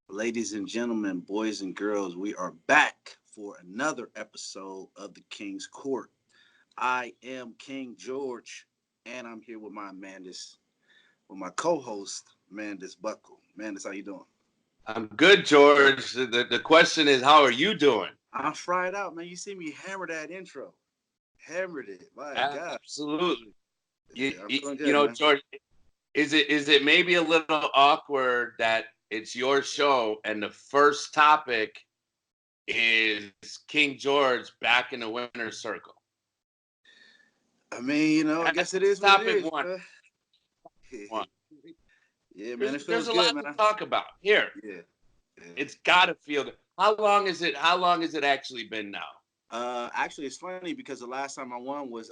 Ladies and gentlemen, boys and girls, we are back for another episode of the King's Court. I am King George, and I'm here with my co-host, Mandus Buckle. Mandus, how you doing? I'm good, George. The question is, how are you doing? I'm fried out, man. You see me hammer that intro. Hammered it. My God. Absolutely. I'm feeling good, you know, man. George, is it maybe a little awkward that it's your show and the first topic is King George back in the winner's circle? I mean, I guess it is what it is. Topic one. Yeah, man, it feels There's a good, lot man. to talk about here. Yeah. It's got to feel good. How long has it actually been now? Actually, it's funny because the last time I won was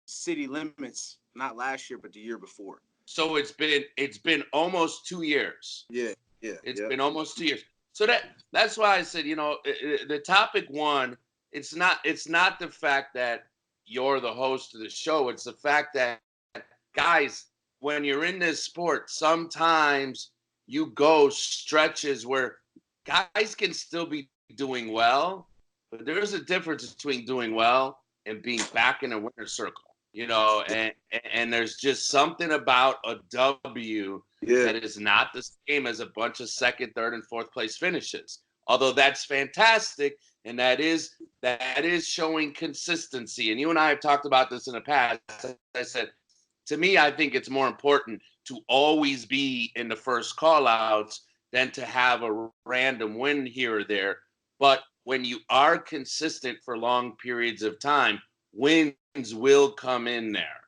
City Limits, not last year, but the year before. So it's been almost 2 years. Yeah. It's been almost 2 years. So that's why I said, the topic one, it's not the fact that you're the host of the show. It's the fact that, guys, when you're in this sport, sometimes you go stretches where guys can still be doing well, but there's a difference between doing well and being back in a winner's circle. And there's just something about a W that is not the same as a bunch of second, third, and fourth place finishes. Although that's fantastic, and that is showing consistency. And you and I have talked about this in the past. I said, to me, I think it's more important to always be in the first call-outs than to have a random win here or there. But when you are consistent for long periods of time, wins will come in there.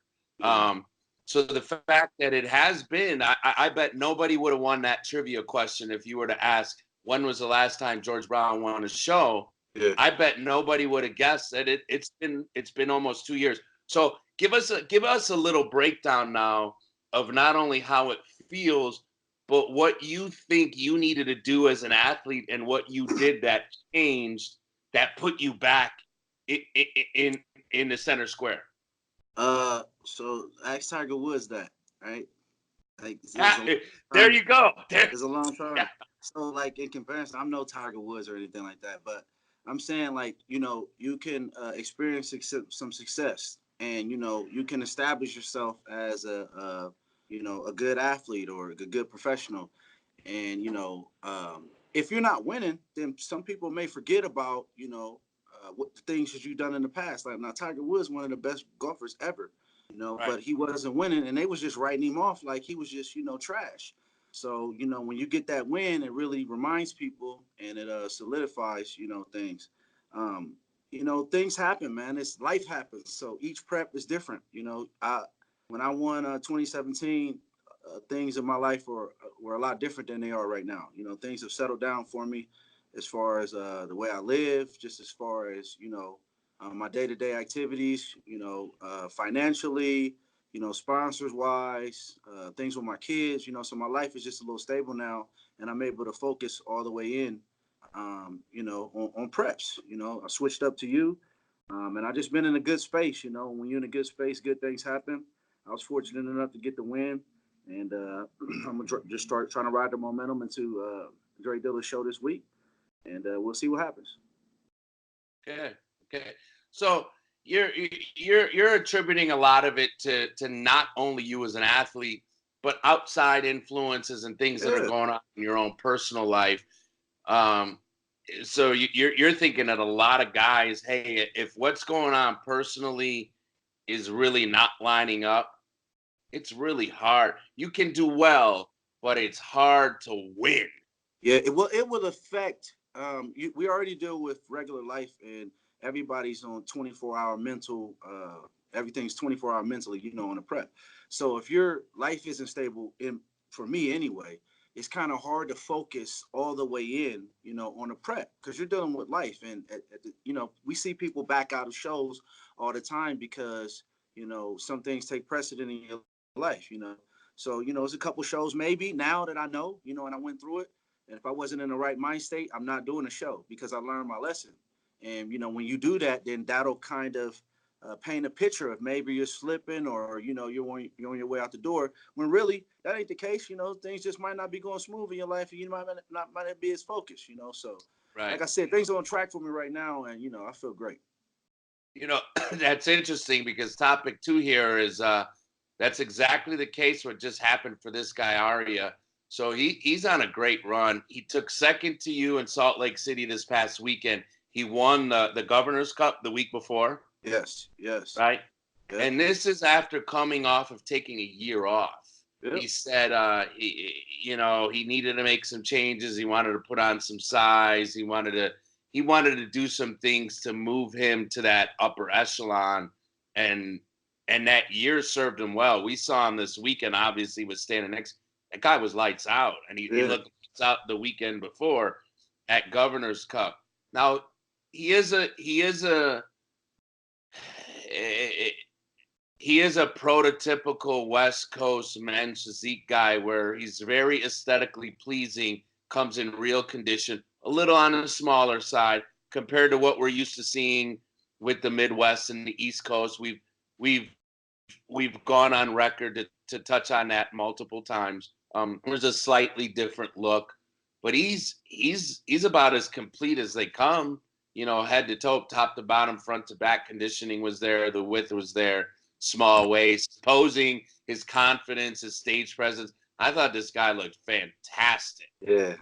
So the fact that it has been, I bet nobody would have won that trivia question if you were to ask, when was the last time George Brown won a show? Yeah. I bet nobody would have guessed that it's been almost 2 years. So give us a little breakdown now of not only how it feels, but what you think you needed to do as an athlete and what you did that changed, that put you back in the center square. So ask Tiger Woods that, right? Like, there you go. There's a long time. Yeah. So, like, in comparison, I'm no Tiger Woods or anything like that, but I'm saying, like, you can experience some success, and you can establish yourself as a good athlete or a good professional, and if you're not winning, then some people may forget about what the things that you've done in the past. Like, now, Tiger Woods, one of the best golfers ever, right. But he wasn't winning, and they was just writing him off like he was just trash. So when you get that win, it really reminds people, and it solidifies things. Things happen, man. Life happens. So each prep is different. When I won 2017, things in my life were a lot different than they are right now. Things have settled down for me, as far as the way I live, just as far as my day-to-day activities. Financially. Sponsors wise, things with my kids. So my life is just a little stable now, and I'm able to focus all the way in. On preps. I switched up to you, and I just been in a good space. When you're in a good space, good things happen. I was fortunate enough to get the win, and I'm gonna just start trying to ride the momentum into Dre Diller's show this week, and we'll see what happens. Okay. So you're attributing a lot of it to not only you as an athlete, but outside influences and things that are going on in your own personal life. So you're thinking that a lot of guys, hey, if what's going on personally is really not lining up, it's really hard. You can do well, but it's hard to win. Yeah, it will affect. We already deal with regular life, and everybody's on 24-hour mental. Everything's 24-hour mentally, on a prep. So if your life isn't stable, for me anyway, it's kind of hard to focus all the way in, on the prep because you're dealing with life. And, we see people back out of shows all the time because, some things take precedent in your life. So, it's a couple shows maybe now that I know, and I went through it. And if I wasn't in the right mind state, I'm not doing a show because I learned my lesson. And, when you do that, then that'll kind of paint a picture of maybe you're slipping or, you're on your way out the door when really that ain't the case. Things just might not be going smooth in your life and you might not be as focused. So Right. like I said, things are on track for me right now. And, I feel great. That's interesting because topic 2 here is that's exactly the case what just happened for this guy, Arya. So he's on a great run. He took second to you in Salt Lake City this past weekend. He won the Governor's Cup the week before. Yes. Right. Yep. And this is after coming off of taking a year off. Yep. He said, he needed to make some changes. He wanted to put on some size. He wanted to do some things to move him to that upper echelon. And that year served him well. We saw him this weekend, obviously, was standing next. That guy was lights out. And he looked lights out the weekend before at Governor's Cup. Now, he is a prototypical West Coast men's physique guy where he's very aesthetically pleasing, comes in real condition, a little on the smaller side compared to what we're used to seeing with the Midwest and the East Coast. We've gone on record to touch on that multiple times. There's a slightly different look, but he's about as complete as they come. Head to toe, top to bottom, front to back, conditioning was there, the width was there, small waist, posing, his confidence, his stage presence. I thought this guy looked fantastic. Yeah.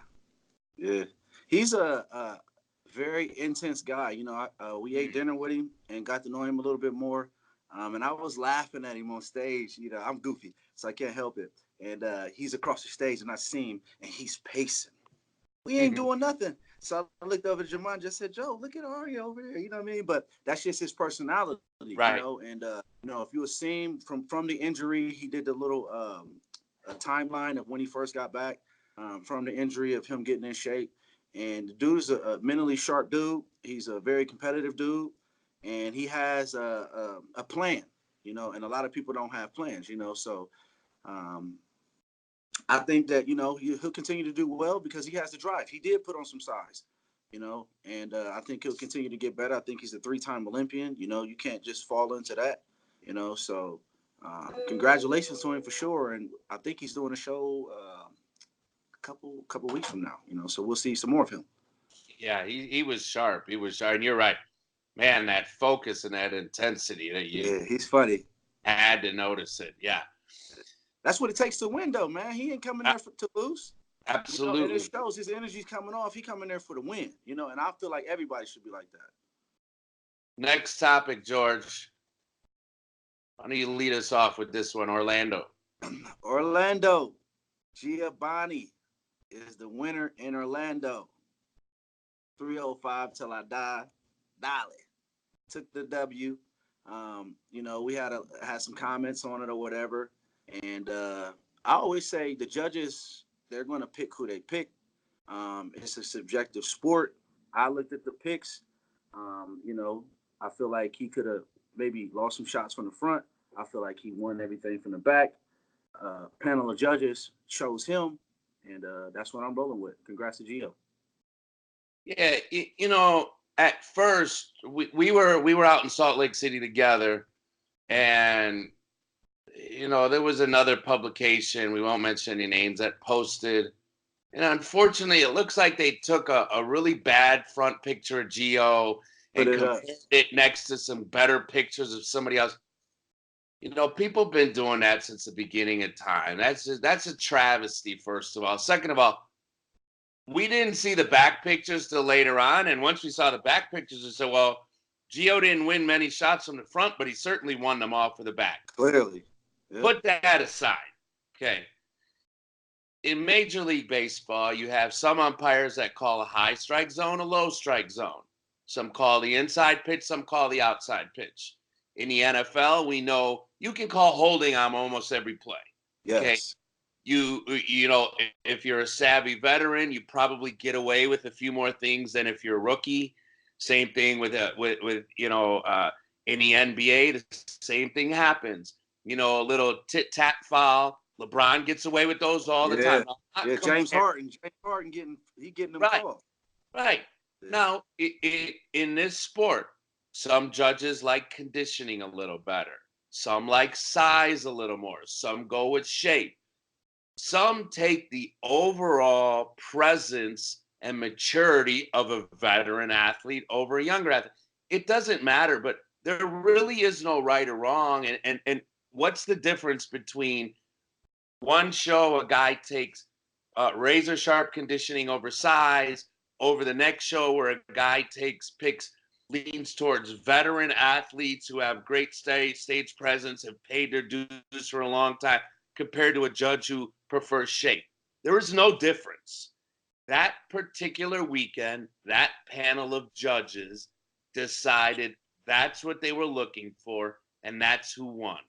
He's a very intense guy. We ate dinner with him and got to know him a little bit more. And I was laughing at him on stage. I'm goofy, so I can't help it. And he's across the stage, and I see him, and he's pacing. We ain't doing nothing. So I looked over at Jamon and just said, Joe, look at Arya over there. You know what I mean? But that's just his personality, right. And, if you were seeing from the injury, he did the little a timeline of when he first got back from the injury of him getting in shape. And the dude is a mentally sharp dude. He's a very competitive dude. And he has a plan, and a lot of people don't have plans, So I think that, he'll continue to do well because he has the drive. He did put on some size, and I think he'll continue to get better. I think he's a 3-time Olympian. You can't just fall into that, So congratulations to him for sure. And I think he's doing a show a couple weeks from now, So we'll see some more of him. Yeah, he was sharp. He was sharp. And you're right. Man, that focus and that intensity that he's funny. Had to notice it. Yeah. That's what it takes to win, though, man. He ain't coming there to lose. Absolutely. And it shows his energy's coming off. He coming there for the win, and I feel like everybody should be like that. Next topic, George. Why don't you lead us off with this one, Orlando? Orlando Giovanni is the winner in Orlando. 305 till I die. Dale. Took the W. We had some comments on it or whatever. And I always say the judges, they're going to pick who they pick. It's a subjective sport. I looked at the picks. I feel like he could have maybe lost some shots from the front. I feel like he won everything from the back. Panel of judges chose him, and that's what I'm rolling with. Congrats to Gio. Yeah, at first we were out in Salt Lake City together, and there was another publication, we won't mention any names, that posted, and unfortunately it looks like they took a really bad front picture of Gio and compared it next to some better pictures of somebody else. People have been doing that since the beginning of time. That's a travesty, first of all. Second of all, we didn't see the back pictures till later on, and once we saw the back pictures, we said, well, Gio didn't win many shots from the front, but he certainly won them all for the back. Clearly. Yep. Put that aside. Okay. In Major League Baseball, you have some umpires that call a high strike zone a low strike zone. Some call the inside pitch, some call the outside pitch. In the NFL, we know you can call holding on almost every play. Yes. Okay? you know, if you're a savvy veteran, you probably get away with a few more things than if you're a rookie. Same thing with you know, in the NBA, the same thing happens. You know, a little tit-tat foul. LeBron gets away with those all the time. Yeah, James Harden getting them right, calls. right. Yeah. Now, in this sport, some judges like conditioning a little better. Some like size a little more. Some go with shape. Some take the overall presence and maturity of a veteran athlete over a younger athlete. It doesn't matter, but there really is no right or wrong. And what's the difference between one show a guy takes razor sharp conditioning over size, over the next show where a guy leans towards veteran athletes who have great stage presence, have paid their dues for a long time, compared to a judge who prefers shape? There is no difference. That particular weekend, that panel of judges decided that's what they were looking for, and that's who won.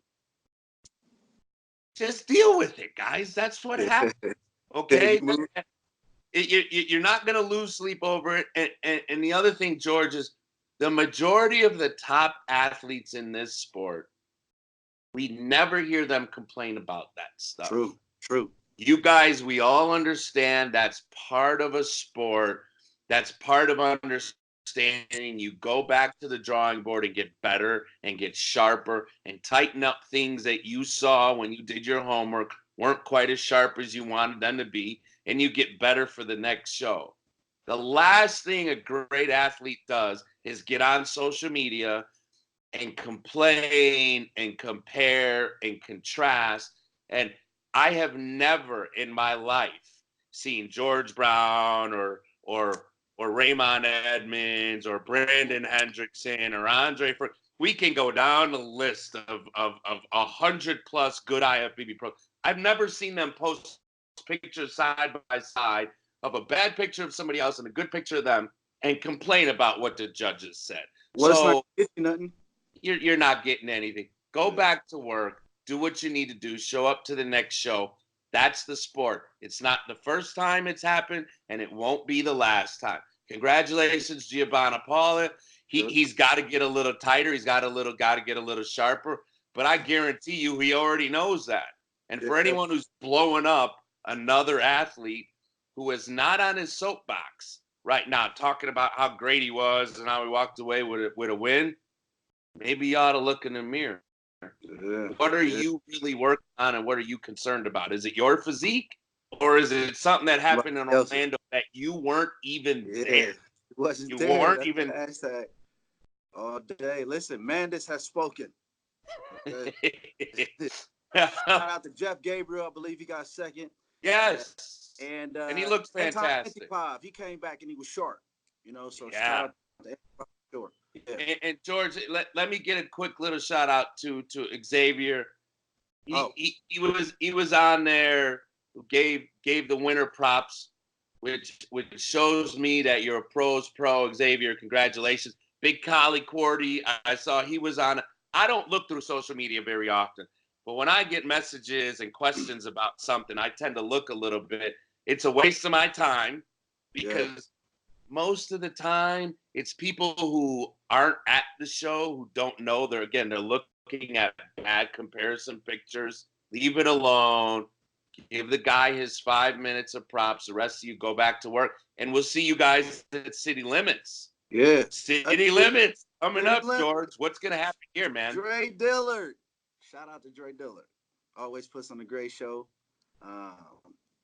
Just deal with it, guys. That's what happened. Okay? You're not going to lose sleep over it. And the other thing, George, is the majority of the top athletes in this sport, we never hear them complain about that stuff. True. You guys, we all understand that's part of a sport. That's part of understanding. You go back to the drawing board and get better and get sharper and tighten up things that you saw when you did your homework weren't quite as sharp as you wanted them to be, and you get better for the next show. The last thing a great athlete does is get on social media and complain and compare and contrast. And I have never in my life seen George Brown or Raymond Edmonds or Brandon Hendrickson or Andre. We can go down the list of 100+ good IFBB pros. I've never seen them post pictures side by side of a bad picture of somebody else and a good picture of them and complain about what the judges said. Well, so it's not getting nothing. You're not getting anything. Go back to work. Do what you need to do. Show up to the next show. That's the sport. It's not the first time it's happened, and it won't be the last time. Congratulations, Giovanna Paula. He's got to get a little tighter. He's got to get a little sharper. But I guarantee you, he already knows that. And for anyone who's blowing up another athlete who is not on his soapbox right now, talking about how great he was and how he walked away with a win, maybe you ought to look in the mirror. Yeah. What are you really working on, and what are you concerned about? Is it your physique, or is it something that happened in Orlando that you weren't even there? You weren't even hashtag all day. Listen, Mandus has spoken. Shout out to Jeff Gabriel. I believe he got second. Yes. And he looks fantastic. He came back and he was sharp. You know, so yeah. shout out to sure. Yeah. And George, let me get a quick little shout out to Xavier. He was on there, gave the winner props, which shows me that you're a pro's pro, Xavier. Congratulations. Big Collie Cordy, I saw he was on. I don't look through social media very often, but when I get messages and questions about something, I tend to look a little bit. It's a waste of my time because most of the time it's people who aren't at the show, who don't know. They're looking at bad comparison pictures. Leave it alone. Give the guy his 5 minutes of props. The rest of you go back to work, and we'll see you guys at City Limits. Yeah. City Limits coming up, George. What's going to happen here, man? Dre Dillard. Shout out to Dre Dillard. Always puts on a great show.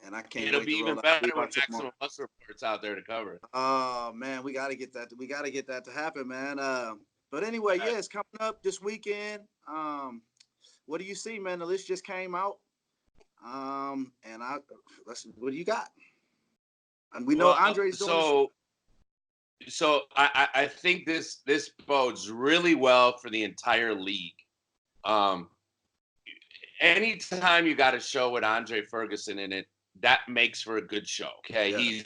And I can't It'll be even better when Maximum Muscle Report's out there to cover it. Oh, man, we got to get that. We got to get that to happen, man. But anyway, it's coming up this weekend. What do you see, man? The list just came out. And what do you got? And we know Andre's doing So I think this bodes really well for the entire league. Anytime you got a show with Andre Ferguson in it, that makes for a good show. Okay, yeah.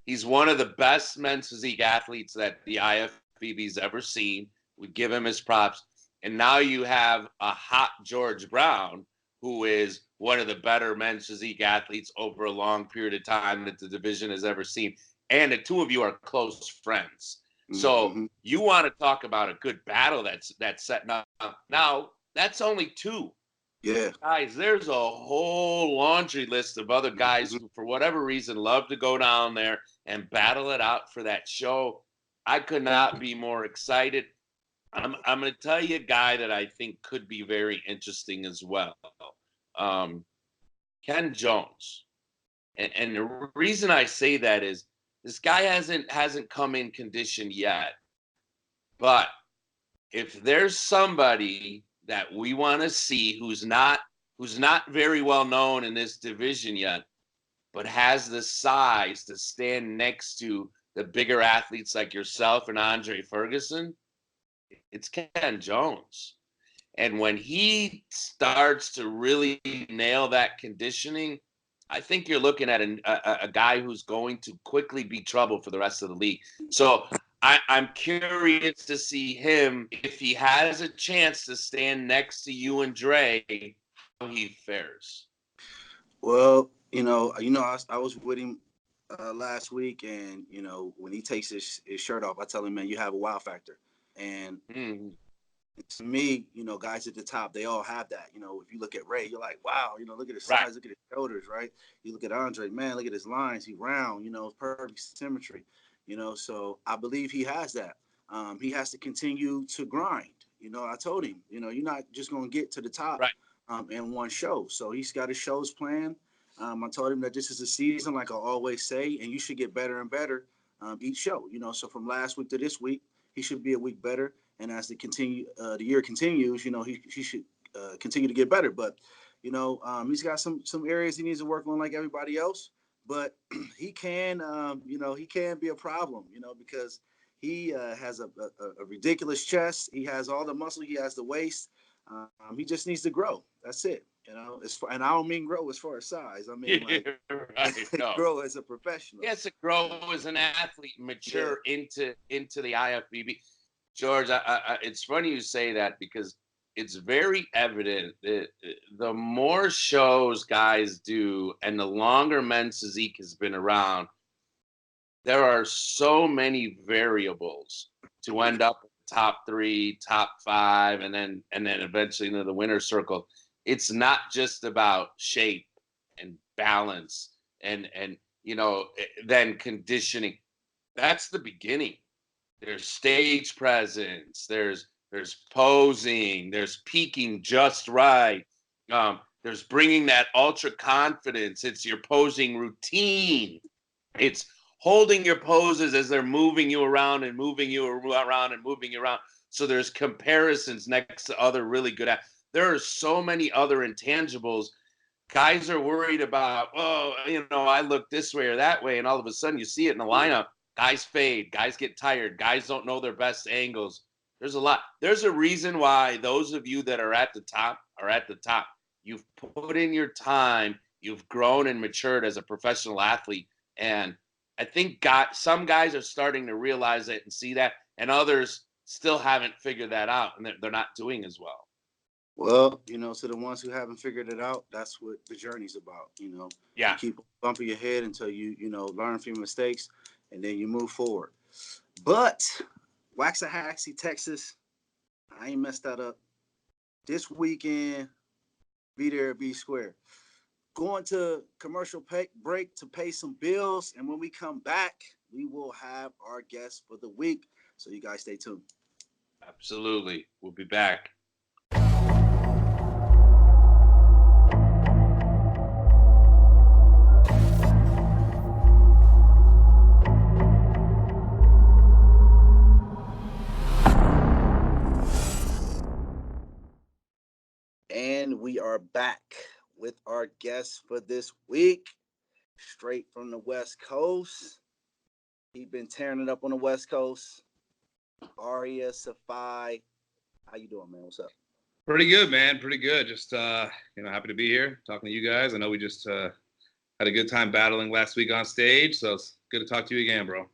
He's one of the best men's physique athletes that the IFBB's ever seen. We give him his props. And now you have a hot George Brown, who is one of the better men's physique athletes over a long period of time that the division has ever seen. And the two of you are close friends. So Mm-hmm. you want to talk about a good battle that's setting up. Now, that's only two. Yeah. Guys, there's a whole laundry list of other guys Mm-hmm. who, for whatever reason, love to go down there and battle it out for that show. I could not be more excited. I'm going to tell you a guy that I think could be very interesting as well. Um, Ken Jones. And the reason I say that is this guy hasn't come in condition yet. But if there's somebody that we want to see who's not very well known in this division yet, but has the size to stand next to the bigger athletes like yourself and Andre Ferguson, it's Ken Jones. And when he starts to really nail that conditioning, I think you're looking at a guy who's going to quickly be trouble for the rest of the league. So I'm curious to see him, if he has a chance to stand next to you and Dre, how he fares. Well, I was with him last week, and when he takes his shirt off, I tell him, man, you have a wow factor. And to me, guys at the top, they all have that. If you look at Ray, you're like, wow, look at his size, Right. look at his shoulders, right? You look at Andre, man, look at his lines, he round, perfect symmetry, so I believe he has that. He has to continue to grind. I told him, you're not just going to get to the top Right. in one show. So he's got his shows planned. I told him that this is a season, like I always say, and you should get better and better each show. So from last week to this week, he should be a week better. And as the year continues, he should continue to get better. But he's got some areas he needs to work on, like everybody else. But he can, he can be a problem, because he has a ridiculous chest. He has all the muscle. He has the waist. He just needs to grow. That's it. And I don't mean grow as far as size. I mean like Right. No. grow as a professional. He has to grow as an athlete, mature into the IFBB. George, it's funny you say that because it's very evident that the more shows guys do and the longer men's physique has been around, there are so many variables to end up in the top 3, top 5, and then eventually into the winner's circle. It's not just about shape and balance and then conditioning. That's the beginning. There's stage presence. There's posing. There's peaking just right. There's bringing that ultra confidence. It's your posing routine. It's holding your poses as they're moving you around and moving you around and moving you around. So there's comparisons next to other really good. There are so many other intangibles. Guys are worried about, I look this way or that way, and all of a sudden you see it in the lineup. Guys fade, guys get tired, guys don't know their best angles. There's a lot. There's a reason why those of you that are at the top are at the top. You've put in your time, you've grown and matured as a professional athlete. And I think some guys are starting to realize it and see that, and others still haven't figured that out, and they're not doing as well. Well, to the ones who haven't figured it out, that's what the journey's about. Yeah. You keep bumping your head until you learn from your mistakes, and then you move forward. But Waxahachie, Texas, I ain't messed that up. This weekend, be there, be square. Going to commercial break to pay some bills, and when we come back, we will have our guest for the week. So you guys stay tuned. Absolutely. We'll be back. And we are back with our guest for this week, straight from the West Coast. He's been tearing it up on the West Coast. Arya Saffaie. How you doing, man? What's up? Pretty good, man. Pretty good. Just happy to be here talking to you guys. I know we just had a good time battling last week on stage, so it's good to talk to you again, bro.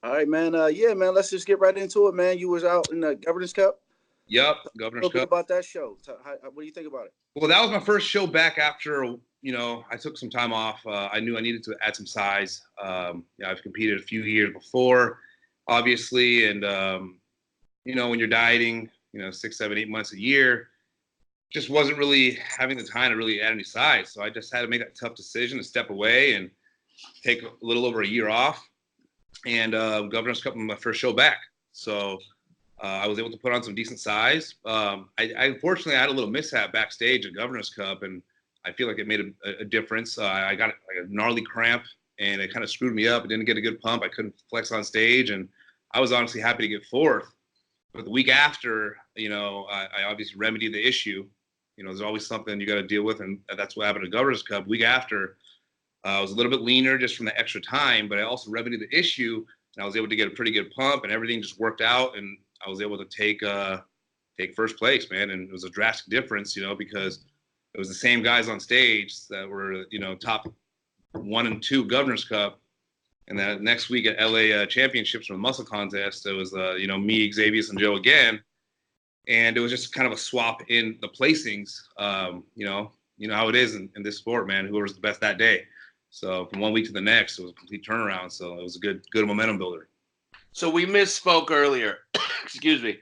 All right, man. Man. Let's just get right into it, man. You was out in the Governors Cup. Yep, A Governor's little bit Cup. about that show. What do you think about it? Well, that was my first show back after, I took some time off. I knew I needed to add some size. I've competed a few years before, obviously. And, when you're dieting, 6, 7, 8 months a year, just wasn't really having the time to really add any size. So I just had to make that tough decision to step away and take a little over a year off. And Governor's Cup was my first show back. So I was able to put on some decent size. I unfortunately I had a little mishap backstage at Governor's Cup, and I feel like it made a difference. I got like a gnarly cramp, and it kind of screwed me up. I didn't get a good pump. I couldn't flex on stage, and I was honestly happy to get fourth. But the week after, I obviously remedied the issue. There's always something you got to deal with, and that's what happened at Governor's Cup. Week after, I was a little bit leaner just from the extra time, but I also remedied the issue, and I was able to get a pretty good pump, and everything just worked out, and I was able to take first place, man. And it was a drastic difference, because it was the same guys on stage that were, top 1 and 2 Governor's Cup. And that next week at LA Championships from the Muscle Contest, it was, me, Xavier, and Joe again. And it was just kind of a swap in the placings. You know how it is in this sport, man. Whoever's the best that day. So from one week to the next, it was a complete turnaround. So it was a good momentum builder. So we misspoke earlier. Excuse me.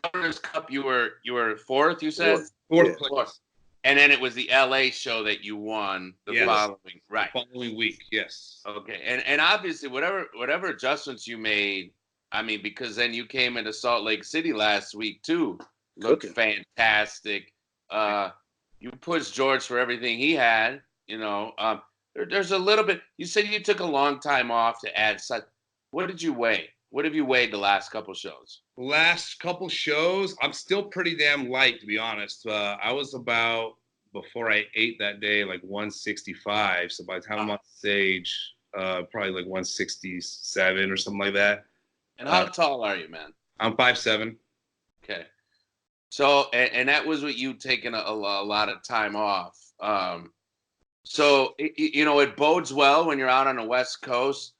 Governor's Cup, you were fourth, you said? Fourth place. And then it was the LA show that you won the following, right? The following week, yes. Okay, and obviously whatever adjustments you made, I mean, because then you came into Salt Lake City last week too, looked fantastic. You pushed George for everything he had. There's a little bit. You said you took a long time off to add such. What did you weigh? What have you weighed the last couple shows? Last couple shows, I'm still pretty damn light, to be honest. I was about, before I ate that day, like 165. So by the time I'm on stage, probably like 167 or something like that. And how tall are you, man? I'm 5'7". Okay. So, and that was what you taking a lot of time off. So, it bodes well when you're out on the West Coast.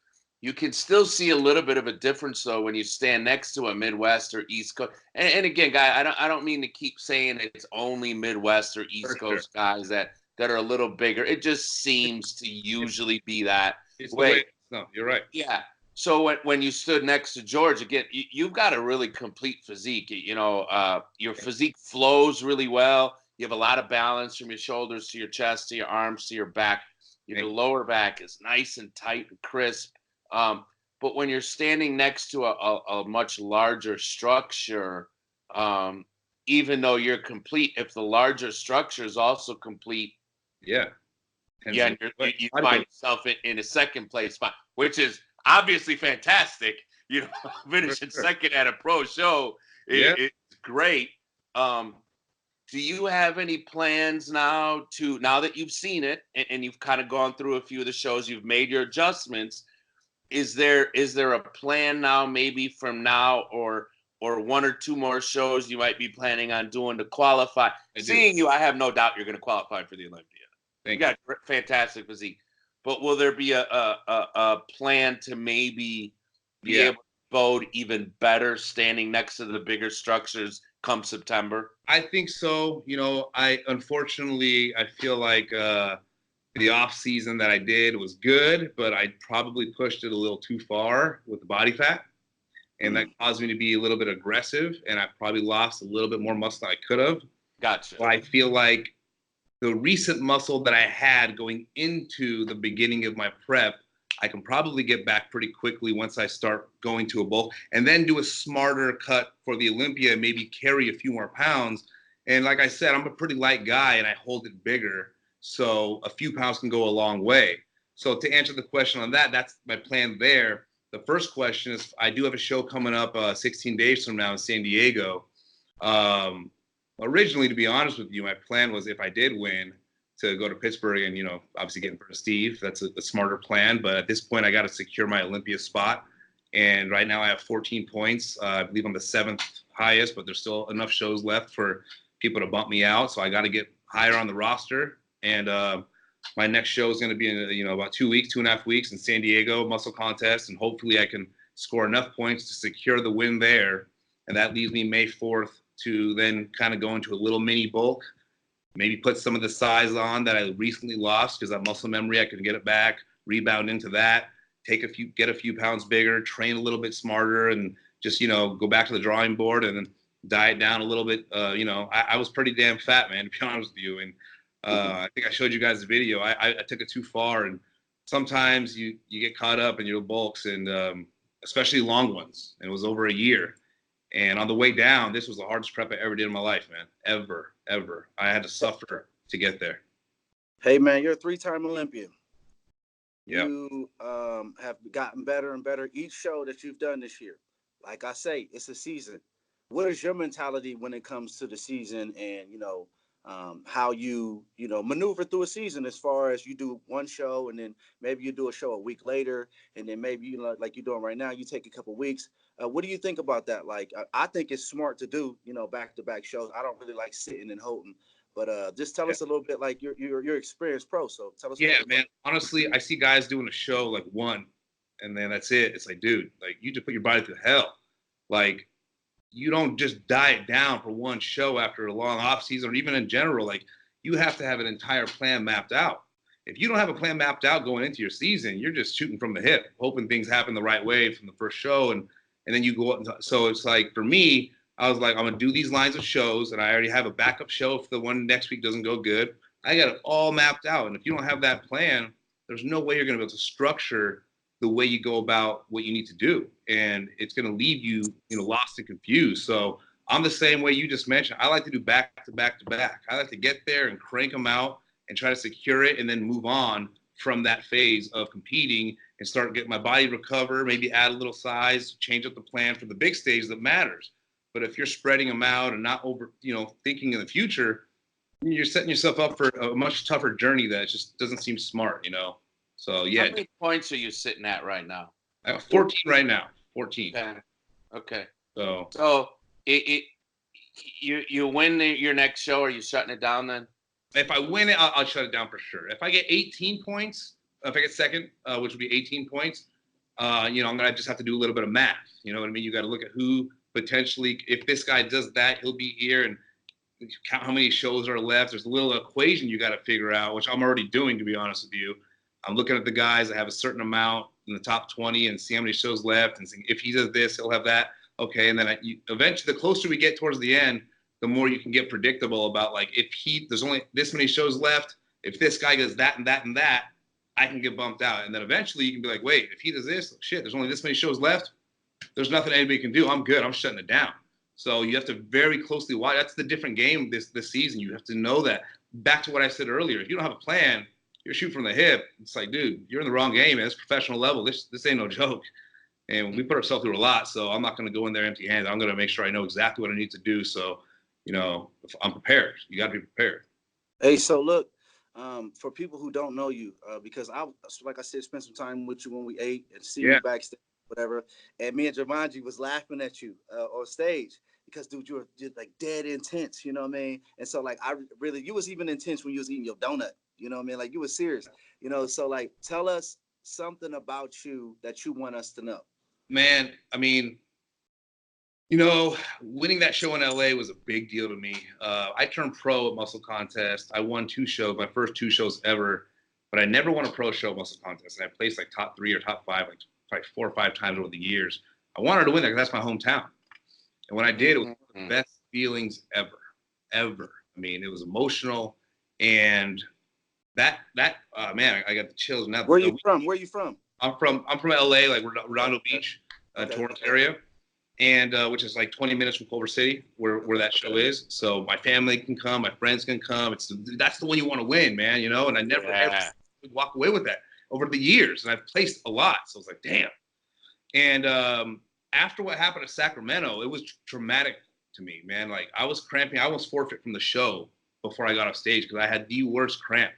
You can still see a little bit of a difference, though, when you stand next to a Midwest or East Coast. And again, guy, I don't mean to keep saying it's only Midwest or East Coast guys that are a little bigger. It just seems to usually be that way. No, you're right. Yeah. So when you stood next to George, again, you've got a really complete physique. Your physique flows really well. You have a lot of balance from your shoulders to your chest, to your arms, to your back. Your lower back is nice and tight and crisp. But when you're standing next to a much larger structure, even though you're complete, if the larger structure is also complete, you find yourself in a second place spot, which is obviously fantastic. Finishing second at a pro show it's great. Do you have any plans now that you've seen it and you've kind of gone through a few of the shows, you've made your adjustments? Is there a plan now, maybe from now or 1 or 2 more shows you might be planning on doing to qualify? Seeing you, I have no doubt you're going to qualify for the Olympia. You got a fantastic physique. But will there be a plan to maybe be able to bode even better standing next to the bigger structures come September? I think so. I feel like the off season that I did was good, but I probably pushed it a little too far with the body fat. And that caused me to be a little bit aggressive, and I probably lost a little bit more muscle than I could have. Gotcha. So I feel like the recent muscle that I had going into the beginning of my prep, I can probably get back pretty quickly once I start going to a bulk, and then do a smarter cut for the Olympia, maybe carry a few more pounds. And like I said, I'm a pretty light guy, and I hold it bigger. So a few pounds can go a long way. So to answer the question on that, that's my plan there. The first question is, I do have a show coming up 16 days from now in San Diego. Originally, to be honest with you, my plan was, if I did win, to go to Pittsburgh and, obviously get in front of Steve. That's a smarter plan. But at this point, I got to secure my Olympia spot. And right now I have 14 points. I believe I'm the 7th highest, but there's still enough shows left for people to bump me out. So I got to get higher on the roster. And my next show is going to be in, about 2.5 weeks in San Diego, Muscle Contest. And hopefully I can score enough points to secure the win there. And that leaves me May 4th to then kind of go into a little mini bulk, maybe put some of the size on that I recently lost because that muscle memory, I could get it back, rebound into that, get a few pounds bigger, train a little bit smarter, and just, go back to the drawing board and then diet down a little bit. I was pretty damn fat, man, to be honest with you. And I think I showed you guys the video. I took it too far, and sometimes you get caught up in your bulks, and especially long ones. And it was over a year. And on the way down, this was the hardest prep I ever did in my life, man. Ever. I had to suffer to get there. Hey, man, you're a 3-time Olympian. Yep. You have gotten better and better each show that you've done this year. Like I say, it's a season. What is your mentality when it comes to the season and, how you maneuver through a season as far as you do one show and then maybe you do a show a week later and then maybe, like you're doing right now, you take a couple weeks. What do you think about that? Like, I think it's smart to do, back-to-back shows. I don't really like sitting and holding. But just tell us a little bit, like you're experienced pro. So tell us. Yeah, man. Honestly, I see guys doing a show like one, and then that's it. It's like, dude, like you just put your body through hell. Like you don't just diet down for one show after a long off season, or even in general. Like you have to have an entire plan mapped out. If you don't have a plan mapped out going into your season, you're just shooting from the hip, hoping things happen the right way from the first show, and then you go up. So it's like for me, I was like, I'm gonna do these lines of shows, and I already have a backup show if the one next week doesn't go good. I got it all mapped out, and if you don't have that plan, there's no way you're gonna be able to structure the way you go about what you need to do, and it's gonna leave you, lost and confused. So I'm the same way you just mentioned. I like to do back to back to back. I like to get there and crank them out and try to secure it, and then move on from that phase of competing and start getting my body recover. Maybe add a little size, change up the plan for the big stage that matters. But if you're spreading them out and not over, thinking in the future, you're setting yourself up for a much tougher journey that just doesn't seem smart, So, yeah. How many points are you sitting at right now? I have 14 right now. 14. Okay. So you win your next show, are you shutting it down then? If I win it, I'll shut it down for sure. If I get 18 points, if I get second, which would be 18 points, I'm going to just have to do a little bit of math. You know what I mean? You got to look at who potentially, if this guy does that, he'll be here, and count how many shows are left. There's a little equation you got to figure out, which I'm already doing, to be honest with you. I'm looking at the guys that have a certain amount in the top 20 and see how many shows left, and see if he does this, he'll have that. Okay, and then eventually, the closer we get towards the end, the more you can get predictable about, like, if there's only this many shows left, if this guy does that and that and that, I can get bumped out. And then eventually you can be like, wait, if he does this, shit, there's only this many shows left. There's nothing anybody can do. I'm good. I'm shutting it down. So you have to very closely watch. That's the different game this season. You have to know that. Back to what I said earlier, if you don't have a plan, you're shooting from the hip. It's like, dude, you're in the wrong game, man. It's professional level. This ain't no joke. And we put ourselves through a lot, so I'm not going to go in there empty-handed. I'm going to make sure I know exactly what I need to do. So, if I'm prepared. You got to be prepared. Hey, so look, for people who don't know you, because like I said, spent some time with you when we ate and see you backstage, whatever. And me and Jumanji was laughing at you on stage because, dude, you were just like dead intense, you know what I mean? And so, like, you was even intense when you was eating your donut, you know what I mean? Like, you were serious, So, like, tell us something about you that you want us to know. Man, I mean, winning that show in LA was a big deal to me. I turned pro at Muscle Contest. I won 2 shows, my first 2 shows ever, but I never won a pro show at Muscle Contest. And I placed like top 3 or top 5, like probably 4 or 5 times over the years. I wanted to win that because that's my hometown. And when I did, it was one of the best feelings ever. I mean, it was emotional. And that man, I got the chills now. Where you from? I'm from LA, like Redondo Beach, Torrance area. And which is like 20 minutes from Culver City, where that show is. So my family can come, my friends can come. That's the one you want to win, man. And I never ever walk away with that over the years. And I've placed a lot, so I was like, damn. And after what happened at Sacramento, it was traumatic to me, man. Like I was cramping. I almost forfeit from the show before I got off stage because I had the worst cramp.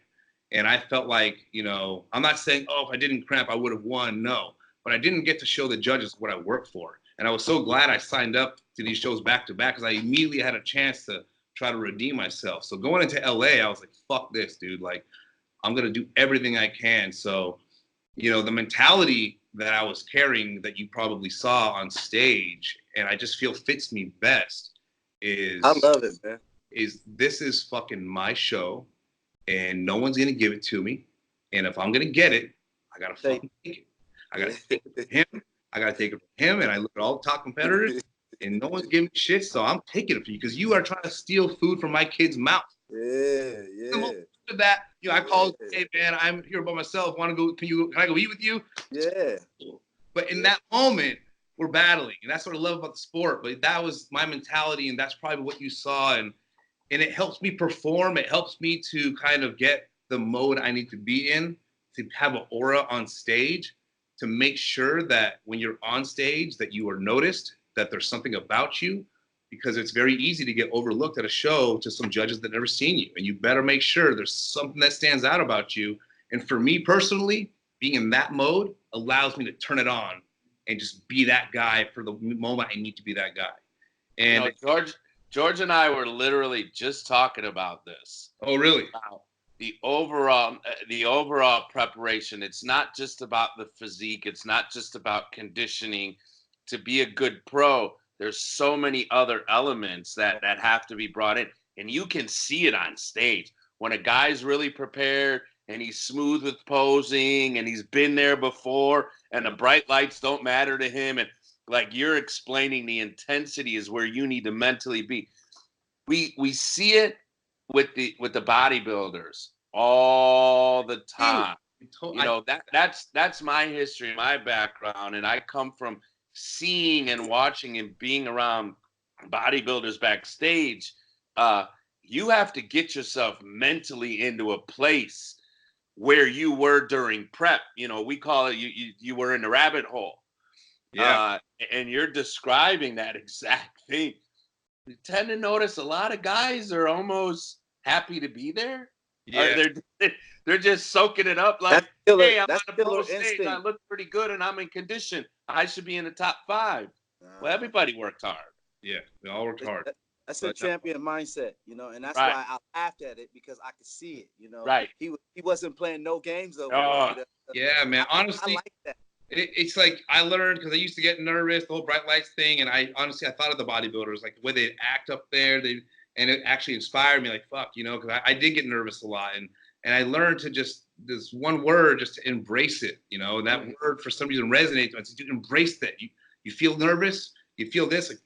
And I felt like, I'm not saying, if I didn't cramp, I would have won. No, but I didn't get to show the judges what I worked for. And I was so glad I signed up to these shows back to back because I immediately had a chance to try to redeem myself. So going into LA, I was like, fuck this, dude. Like, I'm going to do everything I can. So, the mentality that I was carrying that you probably saw on stage, and I just feel fits me best, I love it, man. This is fucking my show, and no one's gonna give it to me. And if I'm gonna get it, I gotta fucking take it. I gotta take it from him. I gotta take it from him. And I look at all the top competitors, and no one's giving me shit. So I'm taking it from you because you are trying to steal food from my kid's mouth. Yeah. After that, I called, hey man, I'm here by myself. Want to go? Can I go eat with you? Yeah. But in that moment, we're battling, and that's what I love about the sport. But that was my mentality, and that's probably what you saw, and it helps me perform. It helps me to kind of get the mode I need to be in, to have an aura on stage, to make sure that when you're on stage that you are noticed, that there's something about you, because it's very easy to get overlooked at a show to some judges that never seen you. And you better make sure there's something that stands out about you. And for me personally, being in that mode allows me to turn it on and just be that guy for the moment I need to be that guy. And George and I were literally just talking about this. Oh, really? About the overall preparation. It's not just about the physique. It's not just about conditioning. To be a good pro, there's so many other elements that have to be brought in. And you can see it on stage. When a guy's really prepared and he's smooth with posing and he's been there before and the bright lights don't matter to him, and like you're explaining, the intensity is where you need to mentally be. We see it with the bodybuilders all the time. That's my history, my background, and I come from seeing and watching and being around bodybuilders backstage. You have to get yourself mentally into a place where you were during prep. We call it you were in the rabbit hole. Yeah. And you're describing that exact thing. You tend to notice a lot of guys are almost happy to be there. Yeah. They're just soaking it up like, hey, I'm on the pro stage. I look pretty good and I'm in condition. I should be in the top 5. Well, everybody worked hard. Yeah, they all worked hard. That's a champion mindset, and that's why I laughed at it, because I could see it, Right. He wasn't playing no games over there. Yeah, man. Honestly, I like that. It's like I learned, because I used to get nervous, the whole bright lights thing, and I thought of the bodybuilders, like the way they act up there, and it actually inspired me, like, fuck, because I did get nervous a lot, and I learned to just, this one word, just to embrace it, and that word for some reason resonates. I said, dude, embrace that. You feel nervous, you feel this, like,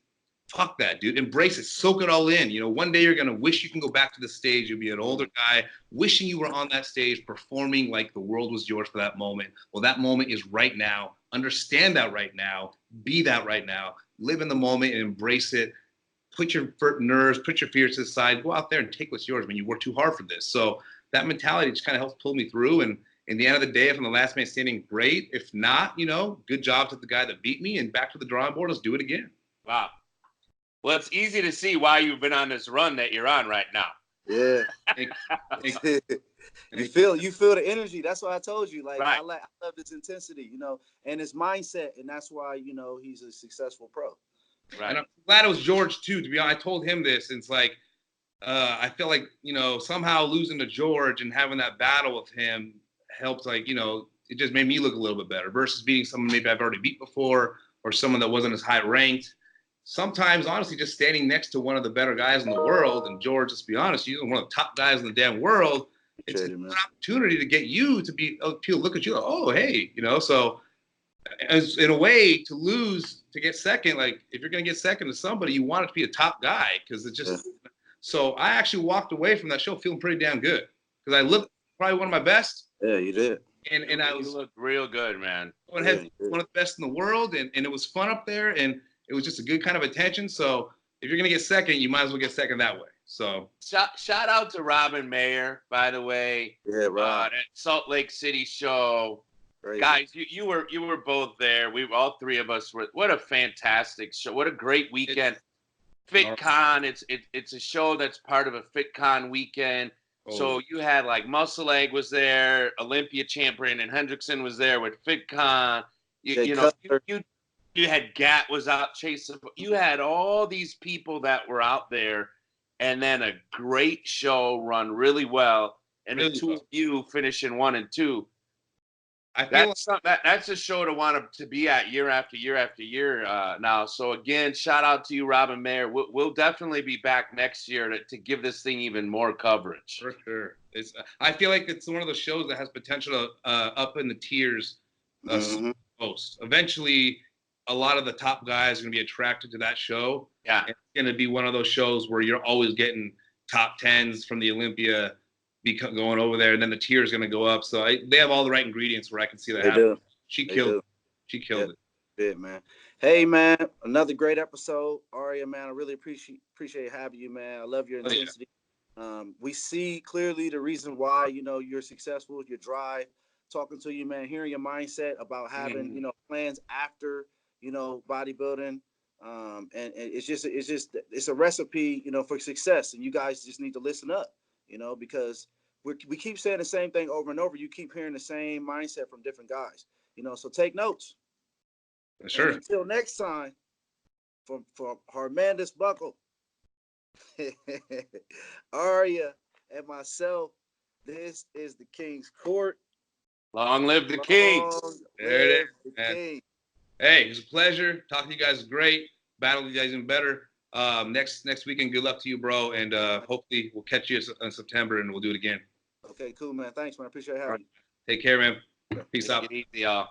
fuck that, dude. Embrace it. Soak it all in. One day you're going to wish you can go back to the stage. You'll be an older guy wishing you were on that stage performing like the world was yours for that moment. Well, that moment is right now. Understand that right now. Be that right now. Live in the moment and embrace it. Put your nerves, put your fears to the side. Go out there and take what's yours when you work too hard for this. So that mentality just kind of helps pull me through. And in the end of the day, if I'm the last man standing, great. If not, good job to the guy that beat me, and back to the drawing board. Let's do it again. Wow. Well, it's easy to see why you've been on this run that you're on right now. Yeah. You feel the energy. That's why I told you. Like, right. I love this intensity, and his mindset, and that's why he's a successful pro. Right. And I'm glad it was George too. To be honest, I told him this, and it's like I feel like somehow losing to George and having that battle with him helped. Like it just made me look a little bit better versus beating someone maybe I've already beat before, or someone that wasn't as high ranked. Sometimes, honestly, just standing next to one of the better guys in the world, and George, let's be honest, you're one of the top guys in the damn world. It's an opportunity to get you to be, people look at you like, oh, hey, so as in a way to lose, to get second, like if you're going to get second to somebody, you want it to be a top guy, because it's just, so I actually walked away from that show feeling pretty damn good, because I looked probably one of my best. Yeah, you did. And you looked real good, man. I had one of the best in the world, and it was fun up there, and it was just a good kind of attention. So if you're going to get second, you might as well get second that way. So shout out to Robin Mayer, by the way. Yeah, Rob. At Salt Lake City show. Crazy. Guys, you were both there. We were, all three of us were. What a fantastic show. What a great weekend. FitCon, it's a show that's part of a FitCon weekend. Oh. So you had like Muscle Egg was there, Olympia champ Brandon Hendrickson was there with FitCon. You had Gat was out chasing. You had all these people that were out there, and then a great show run really well, and the two of you finishing 1 and 2. I feel that's a show to want to be at year after year after year now. So again, shout out to you, Robin Mayer. We'll definitely be back next year to give this thing even more coverage. For sure. I feel like it's one of those shows that has potential to up in the tiers most. Eventually, a lot of the top guys are going to be attracted to that show. Yeah. It's going to be one of those shows where you're always getting top 10s from the Olympia going over there, and then the tier is going to go up. So they have all the right ingredients where I can see that happen. She killed it. She killed it. Good, man. Hey, man, another great episode. Arya, man, I really appreciate having you, man. I love your intensity. Yeah. We see clearly the reason why, you're successful, your drive, talking to you, man, hearing your mindset about having, plans after, bodybuilding. And it's a recipe, for success. And you guys just need to listen up, because we keep saying the same thing over and over. You keep hearing the same mindset from different guys, so take notes. Sure. And until next time, from Mandus Buckle, Arya, and myself, this is the King's Court. Long live the King. There it is, man. Hey, it was a pleasure. Talking to you guys is great. Battle you guys even better. Next weekend, good luck to you, bro. And hopefully we'll catch you in September and we'll do it again. Okay, cool, man. Thanks, man. I appreciate having you. Take care, man. Peace out. Take it easy, y'all.